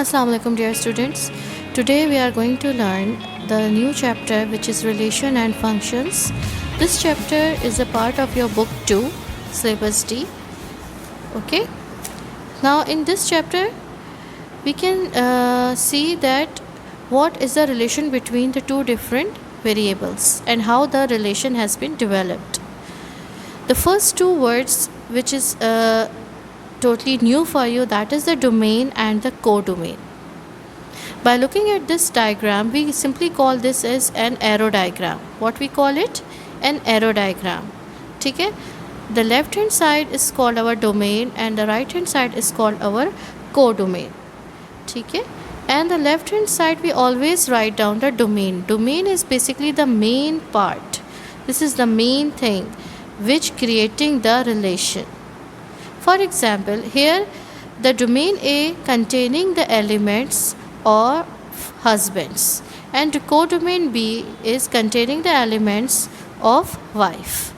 Assalamu alaikum dear students. Today we are going to learn the new chapter which is relation and functions. This chapter is a part of your book 2 syllabus D. Okay. Now in this chapter we can see that what is the relation between the two different variables and how the relation has been developed. The first two words which is totally new for you, that is the domain and the codomain. By looking at this diagram, we simply call this as an arrow diagram. What we call it? An arrow diagram. ठीक है? The left hand side is called our domain and the right hand side is called our codomain. ठीक है? And the left hand side we always write down the domain. Domain is basically the main part. This is the main thing which creating the relation. For example, here the domain A containing the elements of husbands and codomain B is containing the elements of wife.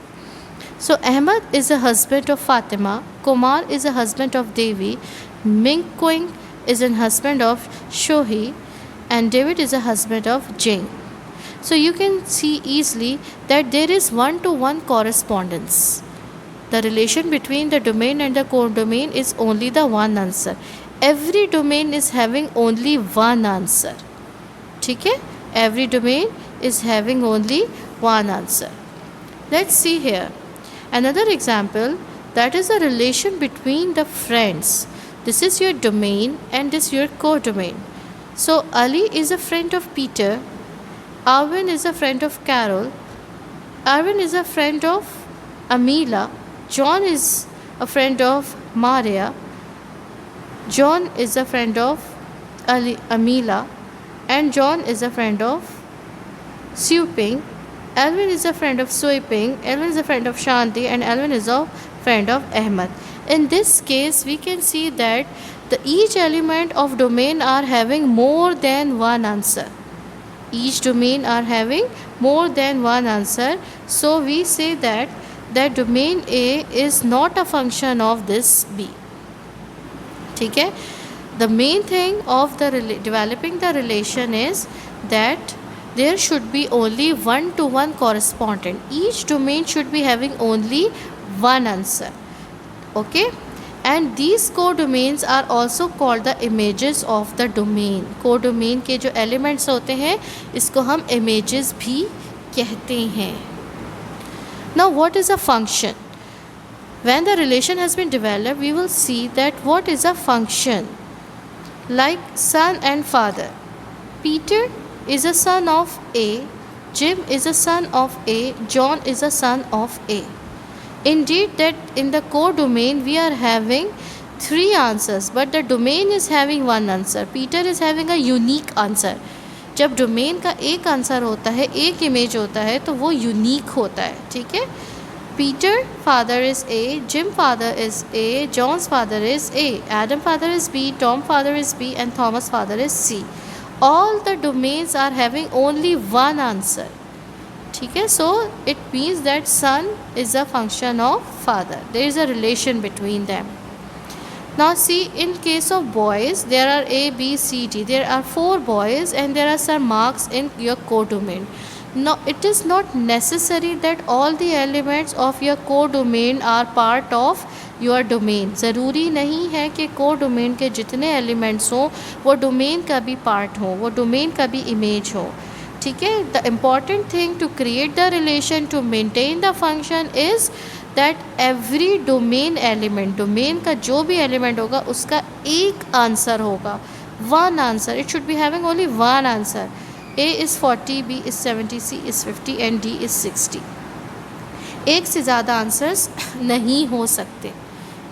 So Ahmad is a husband of Fatima, Kumar is a husband of Devi, Ming is a husband of Shohi, and David is a husband of Jane. So you can see easily that there is one-to-one correspondence. The relation between the domain and the codomain is only the one answer. Every domain is having only one answer. ठीक है? Every domain is having only one answer. Let's see here. Another example, that is the relation between the friends. This is your domain and this is your codomain. So Ali is a friend of Peter. Arvin is a friend of Carol. Arvin is a friend of Amila. John is a friend of Maria. John is a friend of Amila, and John is a friend of Sweeping. Alvin is a friend of Sweeping. Alvin is a friend of Shanti, and Alvin is a friend of Ahmed. In this case, we can see that each element of domain are having more than one answer. Each domain are having more than one answer. So we say that domain A is not a function of this B. ठीक है? The main thing of the developing the relation is that there should be only one-to-one correspondent. Each domain should be having only one answer. Okay? And these codomains are also called the images of the domain. Codomain के जो elements होते हैं इसको हम images भी कहते हैं. Now what is a function? When the relation has been developed, we will see that what is a function. Like son and father. Peter is a son of A. Jim is a son of A. John is a son of A. Indeed that in the codomain we are having three answers, but the domain is having one answer. Peter is having a unique answer. जब domain का एक answer होता है, एक image होता है, तो वो यूनिक होता है. ठीक है? Peter father is A, Jim father is A, John's father is A, Adam father is B, Tom father is B, and Thomas father is C. All the domains are having only one answer. ठीक है? So it means that son is a function of father. There is a relation between them. Now see, in case of boys, there are A, B, C, D. There are 4 boys and there are some marks in your codomain. Now it is not necessary that all the elements of your codomain are part of your domain. ज़रूरी नहीं है कि codomain के जितने elements हों वो domain का भी part हो, वो domain का भी image हो. ठीक है? The important thing to create the relation, to maintain the function is that every domain element, domain का जो भी element होगा उसका एक आंसर होगा. One answer. It should be having only one answer. A is 40, B is 70, C is 50 and D is 60. एक से ज़्यादा आंसर्स नहीं हो सकते.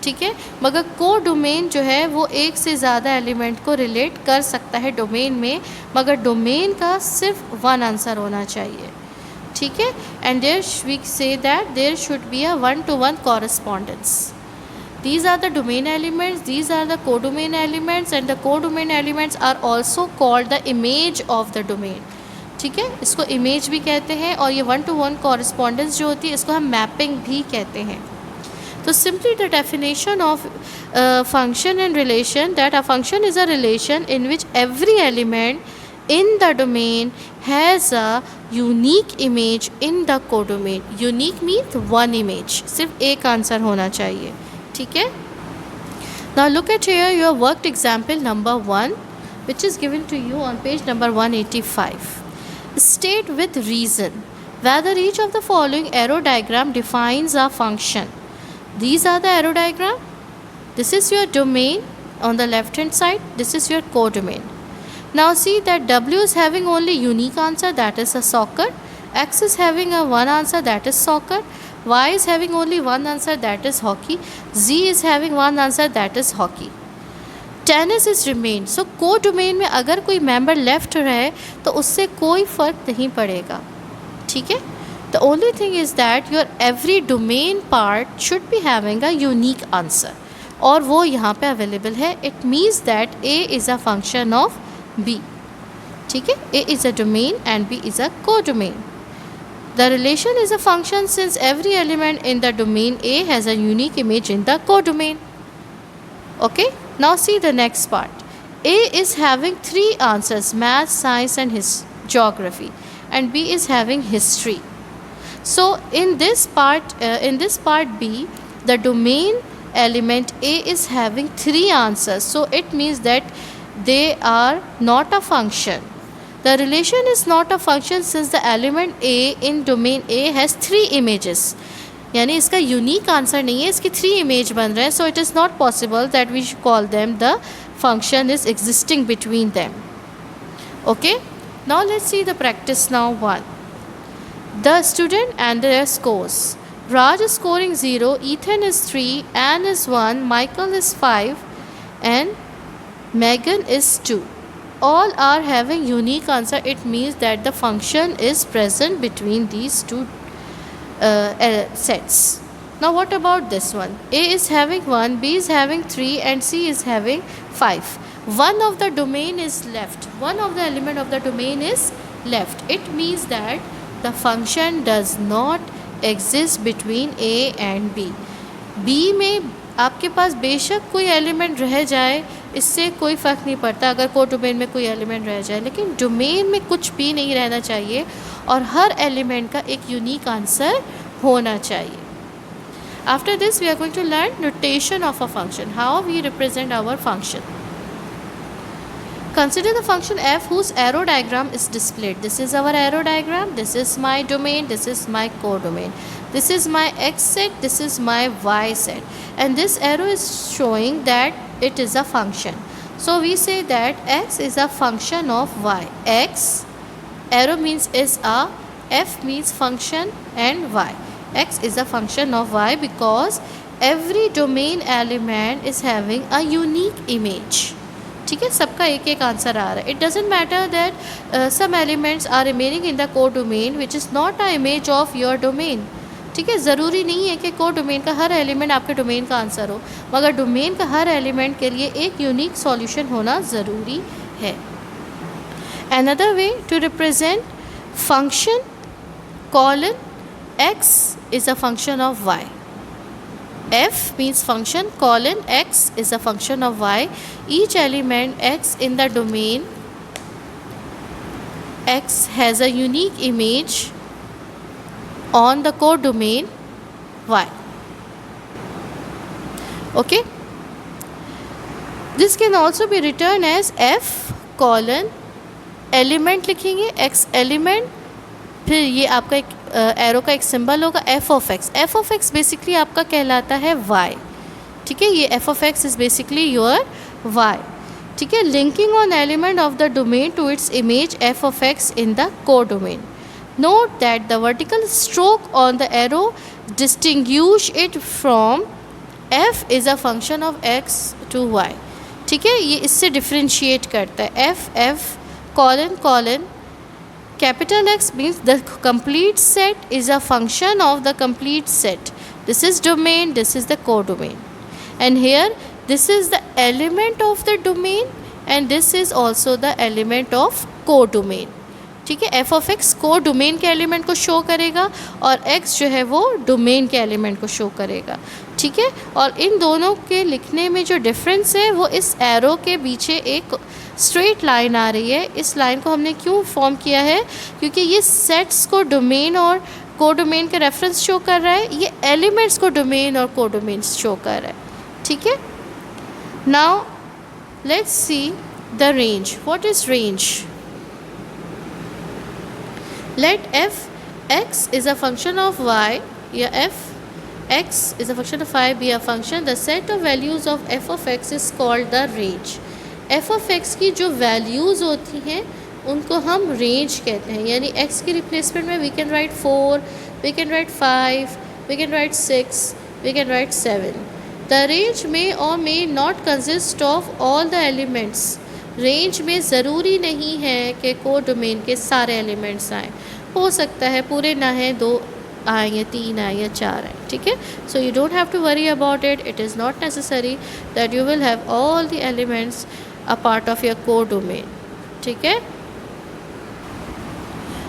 ठीक है? मगर कोडोमेन जो है वो एक से ज़्यादा एलिमेंट को रिलेट कर सकता है डोमेन में, मगर डोमेन का सिर्फ वन आंसर होना चाहिए. ठीक है? And there we say that there should be a one-to-one correspondence. These are the domain elements, these are the codomain elements, and the codomain elements are also called the image of the domain. ठीक है? इसको image भी कहते हैं और ये one-to-one correspondence जो होती है इसको हम मैपिंग भी कहते हैं. तो simply the definition of function and relation, that a function is a relation in which every element in the domain has a unique image in the codomain. Unique means one image, सिर्फ एक answer होना चाहिए. ठीक है. Now look at here your worked example number 1, which is given to you on page number 185. State with reason whether each of the following arrow diagram defines a function. These are the arrow diagram. This is your domain on the left hand side. This is your codomain. Now see that W is having only unique answer, that is a soccer. X is having a one answer, that is soccer. Y is having only one answer, that is hockey. Z is having one answer, that is hockey. Tennis is remain. So codomain में अगर कोई member left रहे तो उससे कोई फ़र्क नहीं पड़ेगा. ठीक है. The only thing is that your every domain part should be having a unique answer, और वो यहाँ पे अवेलेबल है. It means that A is a function of B. ठीक है. A is a domain and B is a codomain. The relation is a function since every element in the domain A has a unique image in the codomain. Okay, now see the next part. A is having 3 answers, math, science and his geography, and B is having history. So in this part B, the domain element A is having 3 answers, so it means that they are not a function. The relation is not a function since the element A in domain A has 3 images. यानी इसका unique answer नहीं है, इसकी 3 image बन रहे हैं. So it is not possible that we should call them the function is existing between them. Okay. Now let's see the practice now 1. The student and their scores. Raj is scoring 0, Ethan is 3, Anne is 1, Michael is 5 and Megan is 2. All are having unique answer. It means that the function is present between these two sets. Now what about this one? A is having 1, B is having 3 and C is having 5. One of the domain is left. One of the element of the domain is left. It means that the function does not exist between A and B. B में आपके पास बेशक कोई element रह जाए, इससे कोई फ़र्क नहीं पड़ता अगर को डोमेन में कोई एलिमेंट रह जाए, लेकिन डोमेन में कुछ भी नहीं रहना चाहिए और हर एलिमेंट का एक यूनिक आंसर होना चाहिए. After this we are going to learn notation of a function, how we represent our function. Consider the function f whose arrow diagram is displayed. This is our arrow diagram. This is my domain. This is my codomain. This is my x set. This is my y set. And this arrow is showing that it is a function. So we say that x is a function of y. X arrow means is a, f means function and y. X is a function of y because every domain element is having a unique image. ठीक है. सबका एक एक answer आ रहा है. It doesn't matter that some elements are remaining in the codomain which is not a image of your domain. ठीक है. ज़रूरी नहीं है कि को डोमेन का हर एलिमेंट आपके डोमेन का आंसर हो, मगर डोमेन का हर एलिमेंट के लिए एक यूनिक सॉल्यूशन होना ज़रूरी है. Another way to represent function colon x is a function of y. F means function, colon x is a function of y. Each element x in the domain x has a unique image on the codomain y. Okay. This can also be written as f colon element लिखेंगे x element, फिर ये आपका एक arrow का एक symbol होगा f of x. F of x basically आपका कहलाता है वाई. ठीक है. ये f of x is basically your y. ठीक है. Linking on element of the domain to its image f of x in the codomain. Note that the vertical stroke on the arrow distinguish it from f is a function of x to y. ठीक है. ये इससे differentiate करता है. F colon colon capital X means the complete set is a function of the complete set. This is domain, this is the codomain, and here this is the element of the domain and this is also the element of codomain. ठीक है. F of x को domain के element को show करेगा और x जो है वो डोमेन के एलिमेंट को शो करेगा. ठीक है। और इन दोनों के लिखने में जो डिफरेंस है वो इस एरो के पीछे एक स्ट्रेट लाइन आ रही है। इस लाइन को हमने क्यों फॉर्म किया है, क्योंकि ये सेट्स को डोमेन और कोडोमेन के रेफरेंस शो कर रहा है, ये एलिमेंट्स को डोमेन और कोडोमेन्स शो कर रहा है। ठीक है। Now let's see the range. What is range? Let f(x) is a function of y, या f(x) is a function of y be a function. The set of values of f of x is called the range. f of x की जो values होती हैं उनको हम range कहते हैं। यानी x की रिप्लेसमेंट में we can write 4, we can write 5, we can write 6, we can write 7. The range may or may not consist of all the elements. Range में ज़रूरी नहीं है कि कोडोमेन के सारे एलिमेंट्स आएँ, हो सकता है पूरे ना हैं, 2 आए या 3 आए या 4 आए। ठीक है। So you don't have to worry about it. It is not necessary that you will have all the elements a part of your codomain. ठीक है।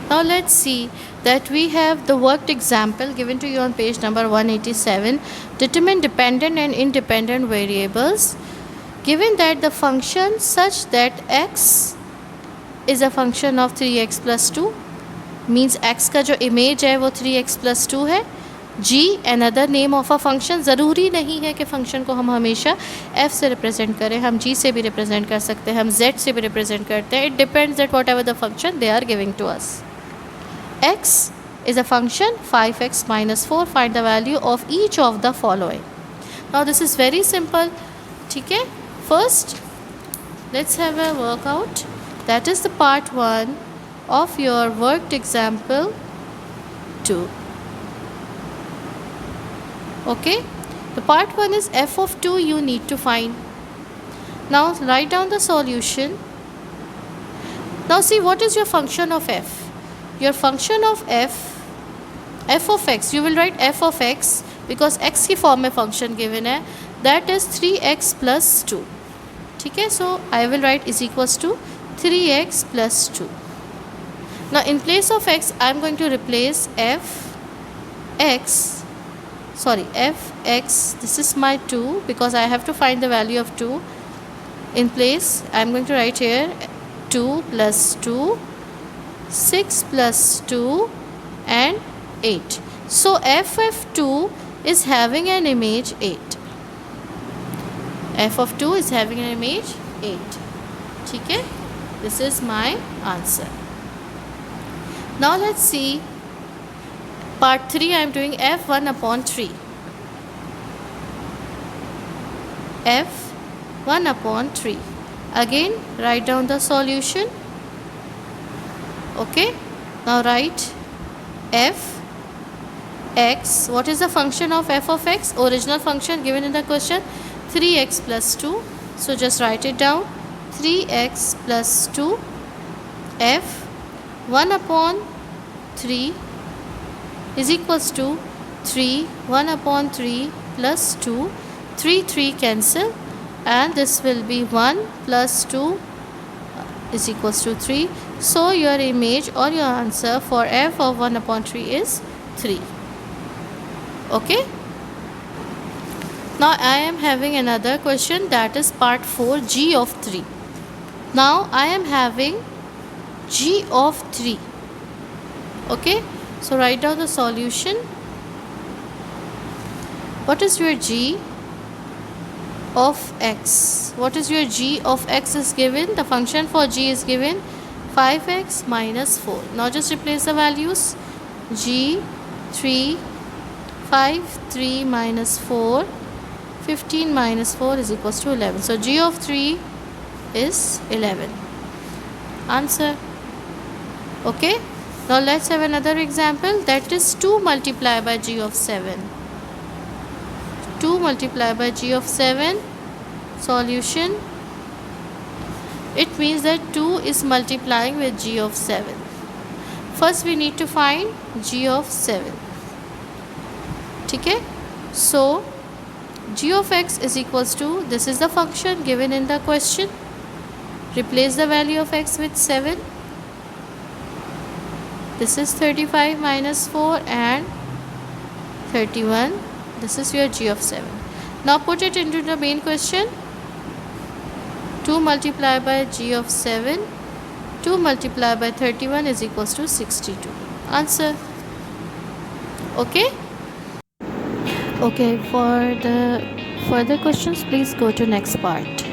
Now let's see that we have the worked example given to you on page number 187. Determine dependent and independent variables. Given that the function such that x is a function of 3x plus 2 means x का जो image है वो 3x plus 2 है. g another name of a function. ज़रूरी नहीं है कि function को हम हमेशा f से रिप्रेजेंट करें, हम g से भी रिप्रेजेंट कर सकते हैं, हम z से भी रिप्रेजेंट करते हैं. It depends that whatever the function they are giving to us. x is a function 5x minus 4. Find the value of each of the following. Now this is very simple. ठीक है. First let's have a workout. That is the part 1 of your worked example 2. Okay, the part 1 is f of 2 you need to find. Now write down the solution. Now see what is your function of f. Your function of f of x, you will write f of x because x की form में function given है, that is 3x plus 2. ठीक है. so I will write is equals to 3x plus 2. Now in place of x I am going to replace fx, this is my 2 because I have to find the value of 2. In place I am going to write here 2 plus 2, 6 plus 2 and 8. So f of 2 is having an image 8. f of 2 is having an image 8. ठीक है. This is my answer. Now let's see part 3. I am doing f1 upon 3. f1 upon 3. Again write down the solution. Okay. Now write f x. What is the function of f of x? Original function given in the question 3x plus 2. So just write it down. 3x plus 2 f 1 upon 3 is equals to 3 1 upon 3 plus 2. 3 cancel and this will be 1 plus 2 is equals to 3. So your image or your answer for f of 1 upon 3 is 3. Okay. Now I am having another question, that is part 4, g of 3. Now I am having g of 3. Okay. So write down the solution. What is your g of x? What is your g of x is given? The function for g is given 5x minus 4. Now just replace the values. g 3, 5, 3 minus 4, 15 minus 4 is equals to 11. So g of 3 is 11. Answer. Okay. Now let's have another example, that is 2 multiplied by g of 7. 2 multiplied by g of 7. Solution. It means that 2 is multiplying with g of 7. First we need to find g of 7. ठीक है. So g of x is equals to, this is the function given in the question. Replace the value of x with 7. This is 35 minus 4 and 31. This is your g of 7. Now put it into the main question. 2 multiplied by g of 7, 2 multiplied by 31 is equals to 62. Answer. Okay? Okay, for the further questions, please go to next part.